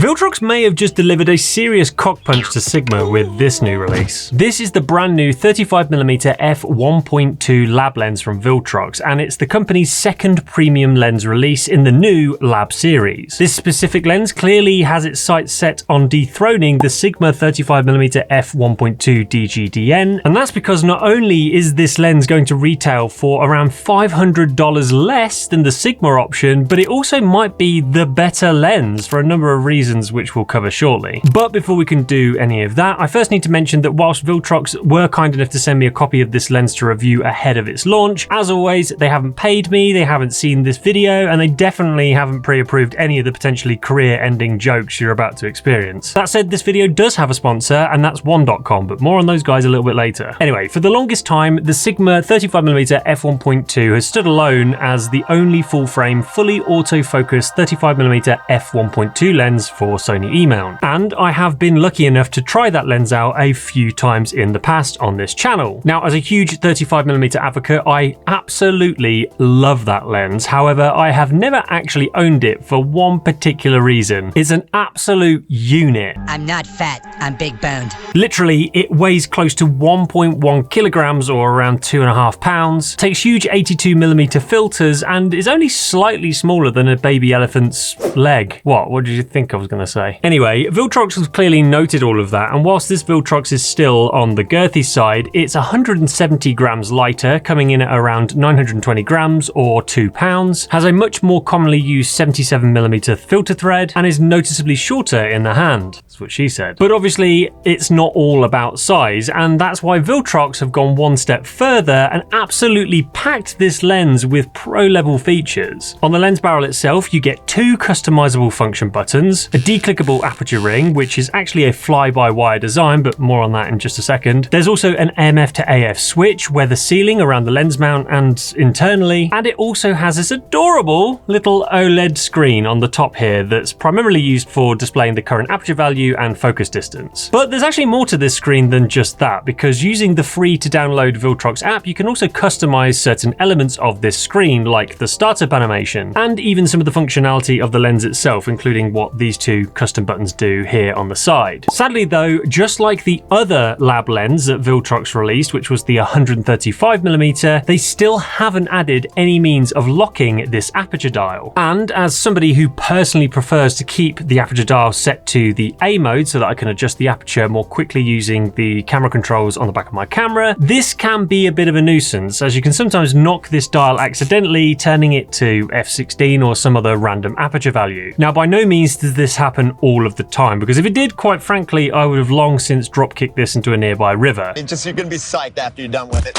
Viltrox may have just delivered a serious cock punch to Sigma with this new release. This is the brand new 35mm f1.2 lab lens from Viltrox, and it's the company's second premium lens release in the new lab series. This specific lens clearly has its sights set on dethroning the Sigma 35mm f1.2 DGDN, and that's because not only is this lens going to retail for around $500 less than the Sigma option, but it also might be the better lens for a number of reasons which we'll cover shortly. But before we can do any of that, I first need to mention that whilst Viltrox were kind enough to send me a copy of this lens to review ahead of its launch, as always, they haven't paid me, they haven't seen this video, and they definitely haven't pre-approved any of the potentially career-ending jokes you're about to experience. That said, this video does have a sponsor, and that's one.com, but more on those guys a little bit later. Anyway, for the longest time, the Sigma 35mm f1.2 has stood alone as the only full-frame, fully autofocus 35mm f1.2 lens for Sony E-mount, and I have been lucky enough to try that lens out a few times in the past on this channel. Now, as a huge 35mm advocate, I absolutely love that lens. However, I have never actually owned it for one particular reason. It's an absolute unit. I'm not fat, I'm big boned. Literally, it weighs close to 1.1 kilograms or around 2.5 pounds, takes huge 82mm filters, and is only slightly smaller than a baby elephant's leg. What did you think I was going to say? Anyway, Viltrox has clearly noted all of that, and whilst this Viltrox is still on the girthy side, it's 170 grams lighter, coming in at around 920 grams or 2 pounds, has a much more commonly used 77mm filter thread, and is noticeably shorter in the hand. That's what she said. But obviously, it's not all about size, and that's why Viltrox have gone one step further and absolutely packed this lens with pro-level features. On the lens barrel itself, you get two customizable function buttons, a declickable aperture ring, which is actually a fly-by-wire design, but more on that in just a second. There's also an AMF to AF switch, weather sealing around the lens mount and internally, and it also has this adorable little OLED screen on the top here that's primarily used for displaying the current aperture value and focus distance. But there's actually more to this screen than just that, because using the free to download Viltrox app, you can also customize certain elements of this screen, like the startup animation, and even some of the functionality of the lens itself, including what these two custom buttons do here on the side. Sadly though, just like the other lab lens that Viltrox released, which was the 135mm, they still haven't added any means of locking this aperture dial. And as somebody who personally prefers to keep the aperture dial set to the A mode so that I can adjust the aperture more quickly using the camera controls on the back of my camera, this can be a bit of a nuisance, as you can sometimes knock this dial accidentally, turning it to f16 or some other random aperture value. Now, by no means does this happen all of the time, because if it did, quite frankly, I would have long since dropkicked this into a nearby river. You're gonna be psyched after you're done with it.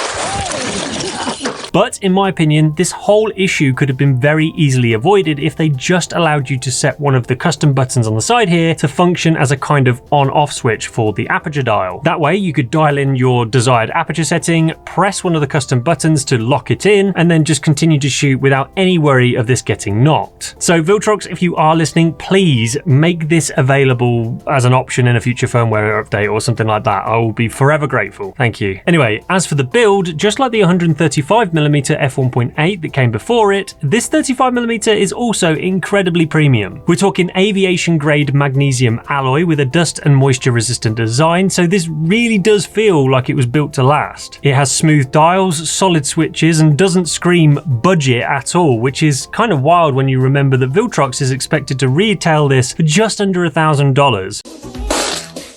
But in my opinion, this whole issue could have been very easily avoided if they just allowed you to set one of the custom buttons on the side here to function as a kind of on-off switch for the aperture dial. That way you could dial in your desired aperture setting, press one of the custom buttons to lock it in, and then just continue to shoot without any worry of this getting knocked. So Viltrox, if you are listening, please make this available as an option in a future firmware update or something like that. I will be forever grateful. Thank you. Anyway, as for the build, just like the 135mm f1.8 that came before it, this 35mm is also incredibly premium. We're talking aviation grade magnesium alloy with a dust and moisture resistant design, so this really does feel like it was built to last. It has smooth dials, solid switches, and doesn't scream budget at all, which is kind of wild when you remember that Viltrox is expected to retail this for just under $1,000.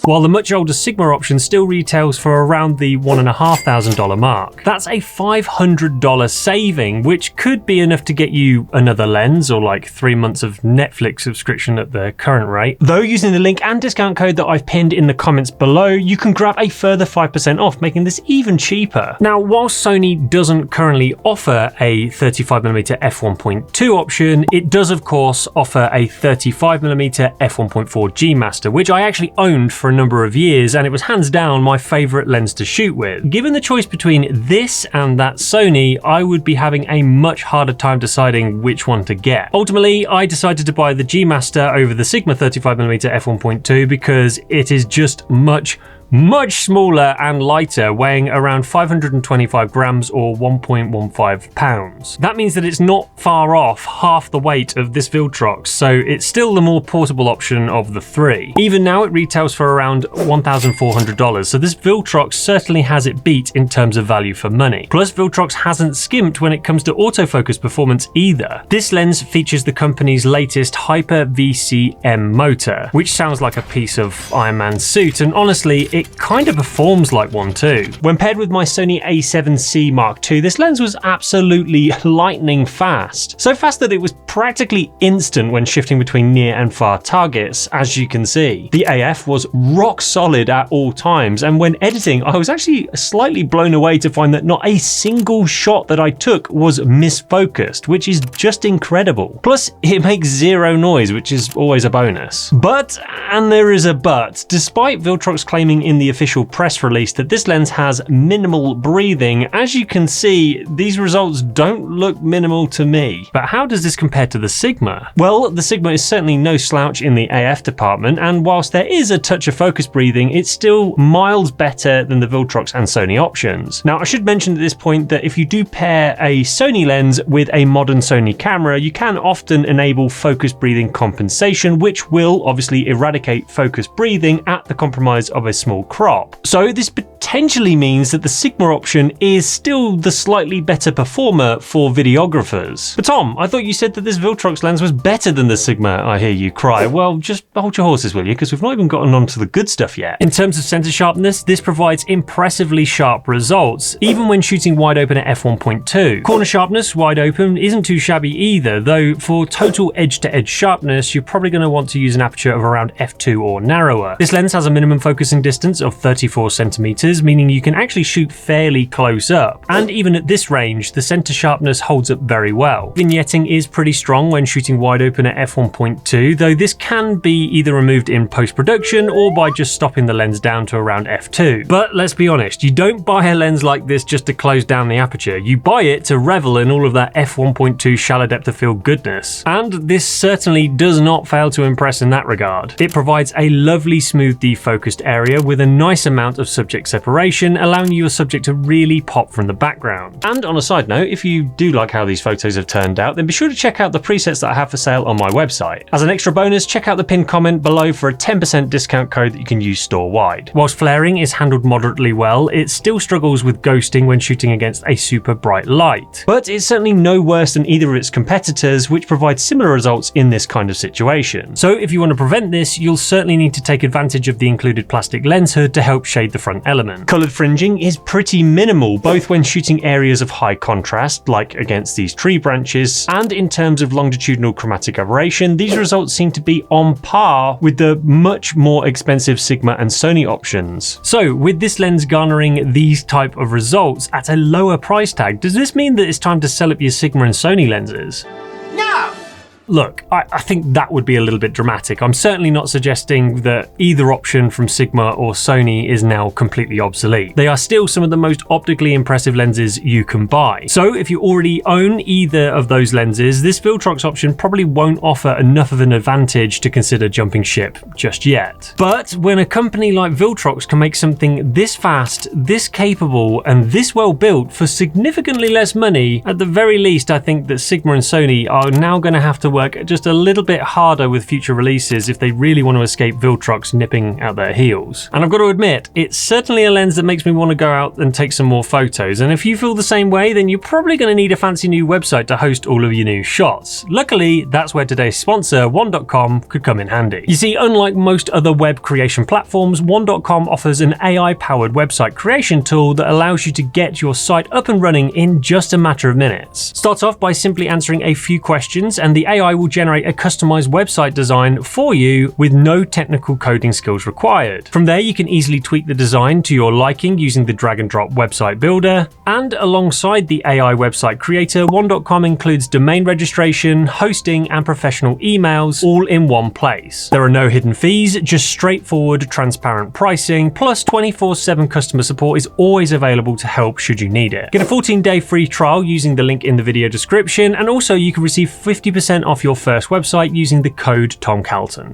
While the much older Sigma option still retails for around the $1,500 mark. That's a $500 saving, which could be enough to get you another lens or like 3 months of Netflix subscription at the current rate. Though using the link and discount code that I've pinned in the comments below, you can grab a further 5% off, making this even cheaper. Now, whilst Sony doesn't currently offer a 35mm f1.2 option, it does of course offer a 35mm f1.4 G Master, which I actually owned for a number of years, and it was hands down my favorite lens to shoot with. Given the choice between this and that Sony, I would be having a much harder time deciding which one to get. Ultimately, I decided to buy the G Master over the Sigma 35mm f1.2 because it is just much much smaller and lighter, weighing around 525 grams or 1.15 pounds. That means that it's not far off half the weight of this Viltrox, so it's still the more portable option of the three. Even now it retails for around $1,400, so this Viltrox certainly has it beat in terms of value for money. Plus, Viltrox hasn't skimped when it comes to autofocus performance either. This lens features the company's latest Hyper VCM motor, which sounds like a piece of Iron Man's suit, and honestly, it kind of performs like one too. When paired with my Sony a7C Mark II, this lens was absolutely lightning fast. So fast that it was practically instant when shifting between near and far targets, as you can see. The AF was rock solid at all times, and when editing, I was actually slightly blown away to find that not a single shot that I took was misfocused, which is just incredible. Plus, it makes zero noise, which is always a bonus. But, and there is a but, despite Viltrox claiming in the official press release that this lens has minimal breathing, as you can see, these results don't look minimal to me. But how does this compare to the Sigma? Well, the Sigma is certainly no slouch in the AF department, and whilst there is a touch of focus breathing, it's still miles better than the Viltrox and Sony options. Now, I should mention at this point that if you do pair a Sony lens with a modern Sony camera, you can often enable focus breathing compensation, which will obviously eradicate focus breathing at the compromise of a small crop. So this potentially means that the Sigma option is still the slightly better performer for videographers. But Tom, I thought you said that this Viltrox lens was better than the Sigma, I hear you cry. Well, just hold your horses, will you? Because we've not even gotten on to the good stuff yet. In terms of sensor sharpness, this provides impressively sharp results, even when shooting wide open at f1.2. Corner sharpness wide open isn't too shabby either, though for total edge-to-edge sharpness, you're probably going to want to use an aperture of around f2 or narrower. This lens has a minimum focusing distance of 34 centimeters, meaning you can actually shoot fairly close up. And even at this range, the center sharpness holds up very well. Vignetting is pretty strong when shooting wide open at f1.2, though this can be either removed in post-production or by just stopping the lens down to around f2. But let's be honest, you don't buy a lens like this just to close down the aperture. You buy it to revel in all of that f1.2 shallow depth of field goodness. And this certainly does not fail to impress in that regard. It provides a lovely smooth defocused area with a nice amount of subject separation, allowing your subject to really pop from the background. And on a side note, if you do like how these photos have turned out, then be sure to check out the presets that I have for sale on my website. As an extra bonus, check out the pinned comment below for a 10% discount code that you can use store-wide. Whilst flaring is handled moderately well, it still struggles with ghosting when shooting against a super bright light. But it's certainly no worse than either of its competitors, which provide similar results in this kind of situation. So if you want to prevent this, you'll certainly need to take advantage of the included plastic lens hood to help shade the front element. Coloured fringing is pretty minimal, both when shooting areas of high contrast, like against these tree branches, and in terms of longitudinal chromatic aberration, these results seem to be on par with the much more expensive Sigma and Sony options. So with this lens garnering these type of results at a lower price tag, does this mean that it's time to sell up your Sigma and Sony lenses? No! Look, I think that would be a little bit dramatic. I'm certainly not suggesting that either option from Sigma or Sony is now completely obsolete. They are still some of the most optically impressive lenses you can buy. So if you already own either of those lenses, this Viltrox option probably won't offer enough of an advantage to consider jumping ship just yet. But when a company like Viltrox can make something this fast, this capable, and this well built for significantly less money, at the very least I think that Sigma and Sony are now going to have to work just a little bit harder with future releases if they really want to escape Viltrox nipping at their heels. And I've got to admit, it's certainly a lens that makes me want to go out and take some more photos, and if you feel the same way, then you're probably going to need a fancy new website to host all of your new shots. Luckily, that's where today's sponsor, One.com, could come in handy. You see, unlike most other web creation platforms, One.com offers an AI-powered website creation tool that allows you to get your site up and running in just a matter of minutes. Start off by simply answering a few questions, and the AI will generate a customized website design for you with no technical coding skills required. From there, you can easily tweak the design to your liking using the drag and drop website builder. And alongside the AI website creator, One.com includes domain registration, hosting, and professional emails all in one place. There are no hidden fees, just straightforward, transparent pricing, plus 24/7 customer support is always available to help should you need it. Get a 14-day free trial using the link in the video description, and also you can receive 50% off your first website using the code TomCalton.